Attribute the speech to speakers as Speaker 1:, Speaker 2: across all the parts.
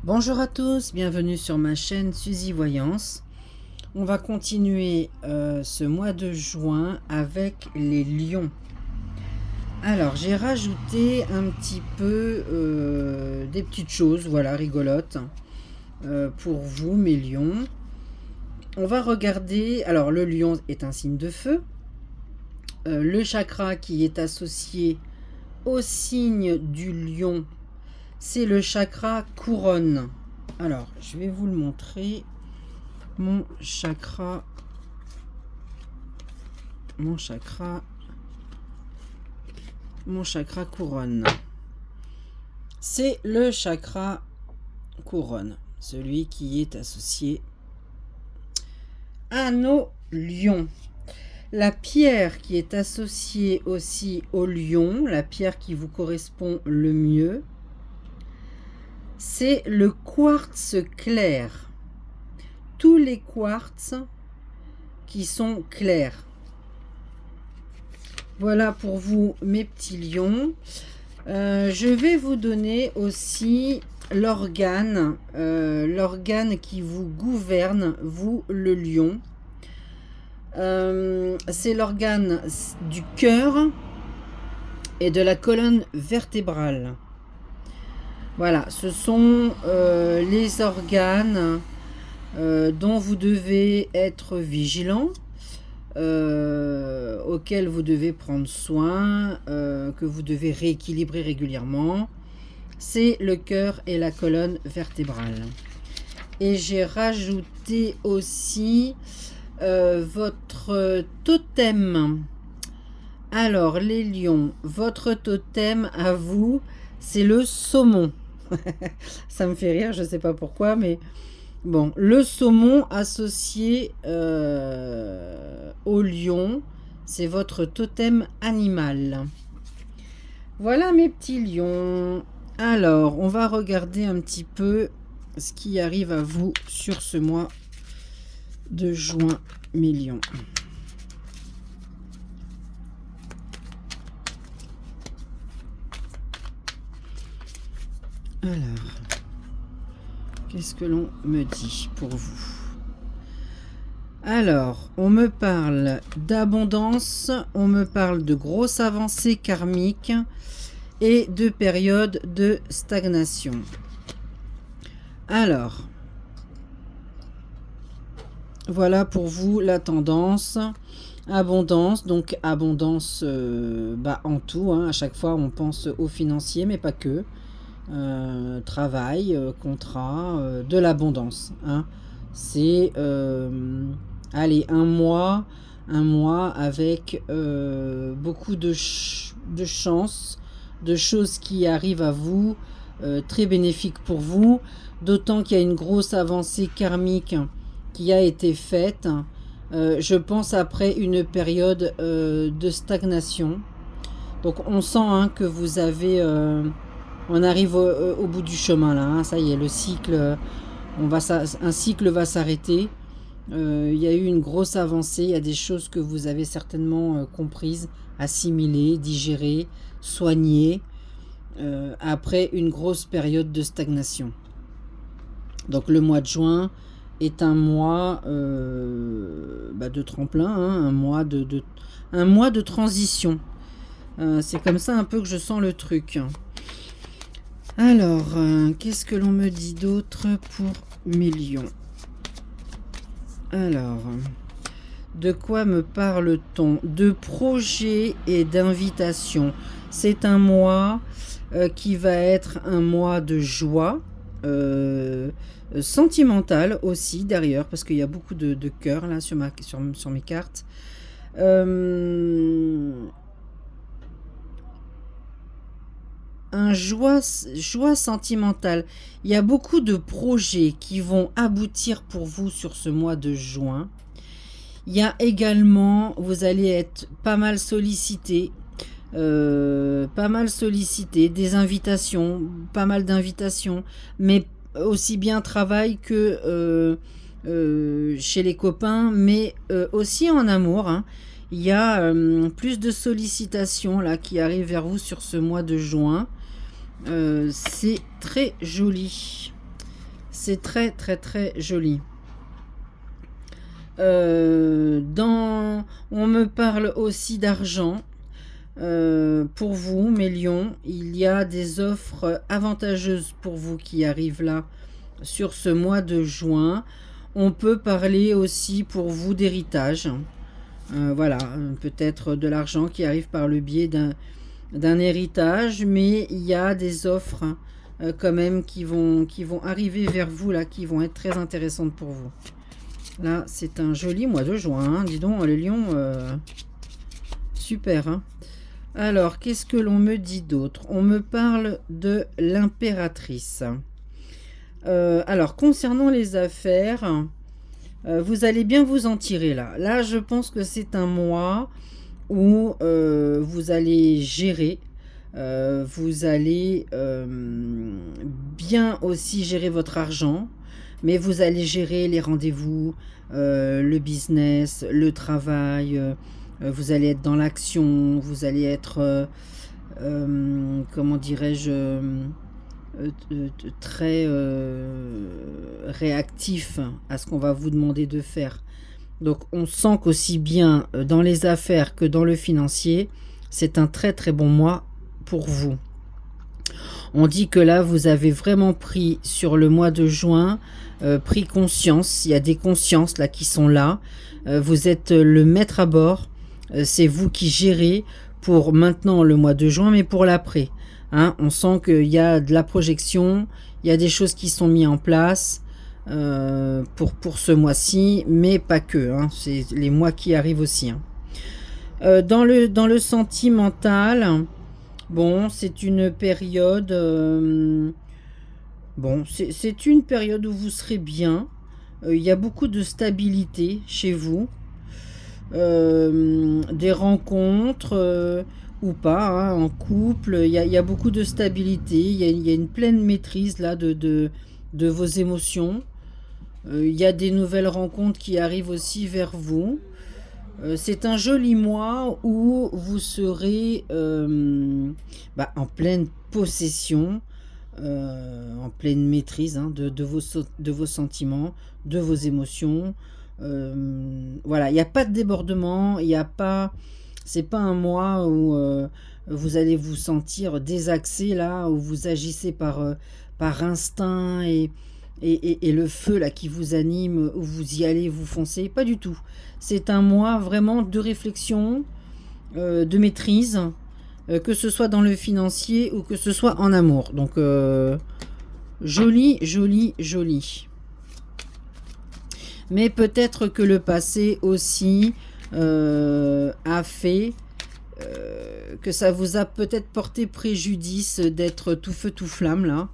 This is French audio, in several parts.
Speaker 1: Bonjour à tous, bienvenue sur ma chaîne Suzy Voyance. On va continuer ce mois de juin avec les lions. Alors j'ai rajouté un petit peu des petites choses, voilà, rigolotes pour vous mes lions. On va regarder, alors le lion est un signe de feu. Le chakra qui est associé au signe du lion, c'est le chakra couronne. Alors, je vais vous le montrer. Mon chakra couronne. C'est le chakra couronne, celui qui est associé à nos lions. La pierre qui est associée aussi au lion, la pierre qui vous correspond le mieux, c'est le quartz clair. Tous les quartz qui sont clairs. Voilà pour vous mes petits lions. Je vais vous donner aussi l'organe qui vous gouverne, vous le lion. C'est l'organe du cœur et de la colonne vertébrale. Voilà, ce sont les organes dont vous devez être vigilant, auxquels vous devez prendre soin, que vous devez rééquilibrer régulièrement. C'est le cœur et la colonne vertébrale. Et j'ai rajouté aussi votre totem. Alors les lions, votre totem à vous, c'est le saumon. Ça me fait rire, je ne sais pas pourquoi, mais bon, le saumon associé au lion, c'est votre totem animal. Voilà mes petits lions. Alors, on va regarder un petit peu ce qui arrive à vous sur ce mois de juin, mes lions. Alors, qu'est-ce que l'on me dit pour vous? Alors, on me parle d'abondance, on me parle de grosses avancées karmiques et de périodes de stagnation. Alors, voilà pour vous la tendance. Abondance, donc abondance en tout, hein, à chaque fois on pense au financier, mais pas que. Travail, contrat, de l'abondance, hein. C'est allez, un mois avec beaucoup de chance, de choses qui arrivent à vous, très bénéfiques pour vous, d'autant qu'il y a une grosse avancée karmique qui a été faite, je pense après une période de stagnation. Donc on sent, hein, que vous avez on arrive au bout du chemin là, hein. Ça y est, le cycle, un cycle va s'arrêter. Il y a eu une grosse avancée, il y a des choses que vous avez certainement comprises, assimilées, digérées, soignées, après une grosse période de stagnation. Donc le mois de juin est un mois de tremplin, hein, un mois de transition. C'est comme ça un peu que je sens le truc. Alors, qu'est-ce que l'on me dit d'autre pour mes lions? Alors, de quoi me parle-t-on? De projets et d'invitations. C'est un mois qui va être un mois de joie, sentimentale aussi derrière, parce qu'il y a beaucoup de cœur là sur mes cartes. Un joie sentimentale. Il y a beaucoup de projets qui vont aboutir pour vous sur ce mois de juin. Il y a également, vous allez être pas mal sollicité, des invitations, pas mal d'invitations, mais aussi bien travail que chez les copains, mais aussi en amour, hein. Il y a plus de sollicitations là qui arrivent vers vous sur ce mois de juin. C'est très joli. C'est très, très, très joli. On me parle aussi d'argent. Pour vous, mes lions, il y a des offres avantageuses pour vous qui arrivent là sur ce mois de juin. On peut parler aussi pour vous d'héritage. Voilà, peut-être de l'argent qui arrive par le biais d'un héritage, mais il y a des offres quand même qui vont arriver vers vous là, qui vont être très intéressantes pour vous. Là, c'est un joli mois de juin, hein. Dis donc, les lions, super, hein. Alors, qu'est-ce que l'on me dit d'autre? On me parle de l'impératrice. Alors, concernant les affaires, vous allez bien vous en tirer là. Là, je pense que c'est un mois où vous allez gérer. Vous allez bien aussi gérer votre argent, mais vous allez gérer les rendez-vous, le business, le travail. Vous allez être dans l'action, vous allez être, comment dirais-je, très réactif à ce qu'on va vous demander de faire. Donc on sent qu'aussi bien dans les affaires que dans le financier, c'est un très très bon mois pour vous. On dit que là, vous avez vraiment pris sur le mois de juin, pris conscience. Il y a des consciences là qui sont là. Vous êtes le maître à bord. C'est vous qui gérez pour maintenant le mois de juin, mais pour l'après. Hein, on sent qu'il y a de la projection, il y a des choses qui sont mises en place pour ce mois-ci, mais pas que. Hein, c'est les mois qui arrivent aussi. Hein. Dans le sentimental, bon, c'est une période... bon, c'est une période où vous serez bien. Il y a beaucoup de stabilité chez vous. Des rencontres ou pas, hein, en couple, il y a beaucoup de stabilité, il y a une pleine maîtrise là de vos émotions. Il y a des nouvelles rencontres qui arrivent aussi vers vous. C'est un joli mois où vous serez en pleine possession, en pleine maîtrise, hein, de vos sentiments, de vos émotions. Voilà, il n'y a pas de débordement, c'est pas un mois où vous allez vous sentir désaxé là, où vous agissez par instinct et le feu là qui vous anime, où vous y allez, vous foncez, pas du tout. C'est un mois vraiment de réflexion, de maîtrise, que ce soit dans le financier ou que ce soit en amour. Donc joli, joli, joli. Mais peut-être que le passé aussi a fait que ça vous a peut-être porté préjudice d'être tout feu tout flamme là.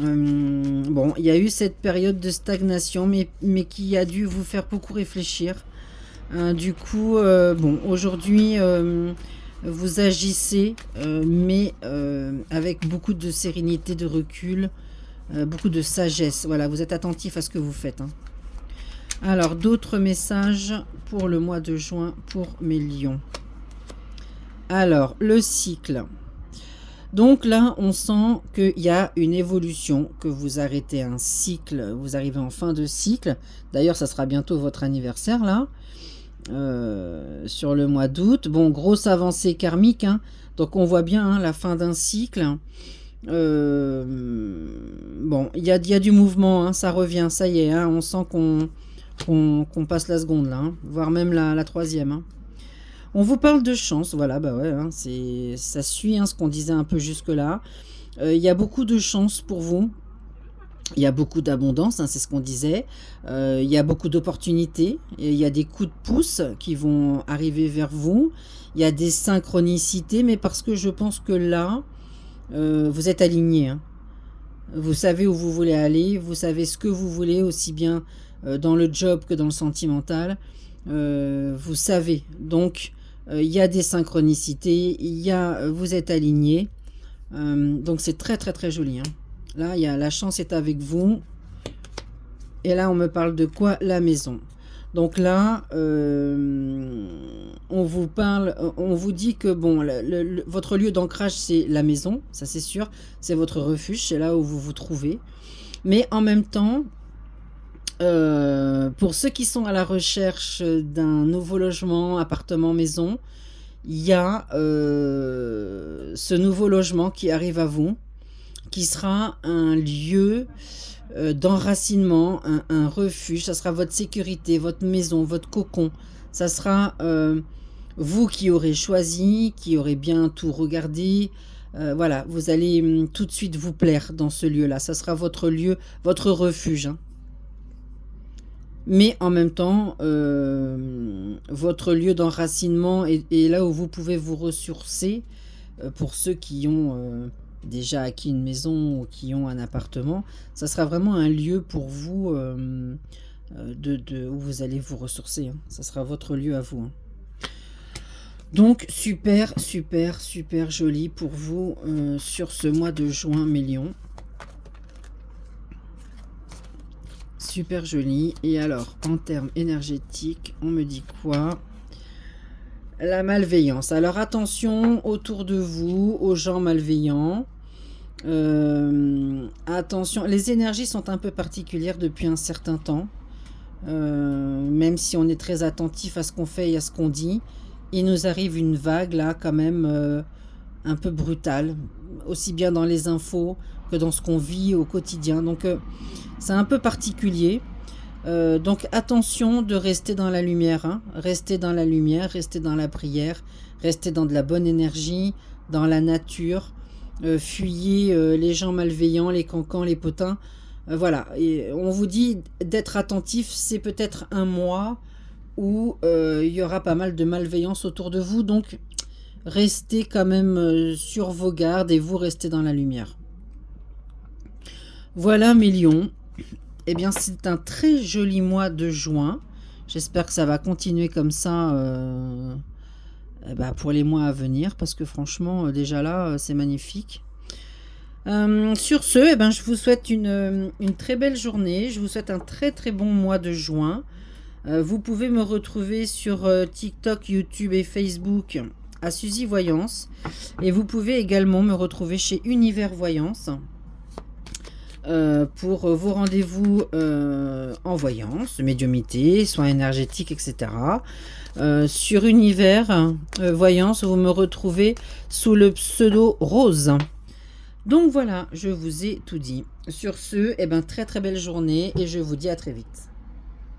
Speaker 1: Bon, il y a eu cette période de stagnation, mais qui a dû vous faire beaucoup réfléchir. Du coup, bon, aujourd'hui, vous agissez, mais avec beaucoup de sérénité, de recul, beaucoup de sagesse. Voilà, vous êtes attentif à ce que vous faites. Hein. Alors, d'autres messages pour le mois de juin pour mes lions. Alors, le cycle. Donc là, on sent qu'il y a une évolution, que vous arrêtez un cycle, vous arrivez en fin de cycle. D'ailleurs, ça sera bientôt votre anniversaire, là, sur le mois d'août. Bon, grosse avancée karmique, hein. Donc on voit bien hein, la fin d'un cycle. Bon, il y a du mouvement, hein, ça revient, ça y est, hein, on sent qu'on passe la seconde, là, hein, voire même la troisième, hein. On vous parle de chance, voilà, bah ouais, hein, ça suit hein, ce qu'on disait un peu jusque-là. Il y a beaucoup de chance pour vous. Il y a beaucoup d'abondance, hein, c'est ce qu'on disait. Il y a beaucoup d'opportunités. Il y a des coups de pouce qui vont arriver vers vous. Il y a des synchronicités, mais parce que je pense que là, vous êtes alignés. Hein. Vous savez où vous voulez aller. Vous savez ce que vous voulez, aussi bien dans le job que dans le sentimental. Vous savez. Donc, il y a des synchronicités. Vous êtes alignés. Donc, c'est très, très, très joli. Hein. Là, la chance est avec vous. Et là, on me parle de quoi? La maison. Donc là, on vous dit que bon, votre lieu d'ancrage, c'est la maison, ça c'est sûr. C'est votre refuge, c'est là où vous vous trouvez. Mais en même temps, pour ceux qui sont à la recherche d'un nouveau logement, appartement, maison, il y a ce nouveau logement qui arrive à vous, qui sera un lieu d'enracinement, un refuge. Ça sera votre sécurité, votre maison, votre cocon. Ça sera vous qui aurez choisi, qui aurez bien tout regardé. Voilà, vous allez tout de suite vous plaire dans ce lieu-là. Ça sera votre lieu, votre refuge, hein. Mais en même temps, votre lieu d'enracinement est là où vous pouvez vous ressourcer. Pour ceux qui ont déjà acquis une maison ou qui ont un appartement, ça sera vraiment un lieu pour vous où vous allez vous ressourcer, hein. Ça sera votre lieu à vous, hein. Donc, super, super, super joli pour vous sur ce mois de juin, mes lions. Super joli. Et alors, en termes énergétiques, on me dit quoi? La malveillance. Alors, attention autour de vous, aux gens malveillants. Attention, les énergies sont un peu particulières depuis un certain temps. Même si on est très attentif à ce qu'on fait et à ce qu'on dit, il nous arrive une vague là quand même un peu brutale, aussi bien dans les infos que dans ce qu'on vit au quotidien. Donc c'est un peu particulier. Donc attention de rester dans la lumière, hein. Restez dans la lumière, restez dans la prière, restez dans de la bonne énergie, dans la nature. Fuyez les gens malveillants, les cancans, les potins. Voilà, et on vous dit d'être attentif, c'est peut-être un mois où il y aura pas mal de malveillance autour de vous, donc restez quand même sur vos gardes et vous restez dans la lumière. Voilà mes lions, eh bien c'est un très joli mois de juin, j'espère que ça va continuer comme ça pour les mois à venir, parce que franchement déjà là c'est magnifique. Sur ce, je vous souhaite une très belle journée. Je vous souhaite un très très bon mois de juin. Vous pouvez me retrouver sur TikTok, YouTube et Facebook à Suzy Voyance. Et vous pouvez également me retrouver chez Univers Voyance pour vos rendez-vous en voyance, médiumnité, soins énergétiques, etc. Sur Univers Voyance, vous me retrouvez sous le pseudo Rose. Donc voilà, je vous ai tout dit. Sur ce, très très belle journée et je vous dis à très vite.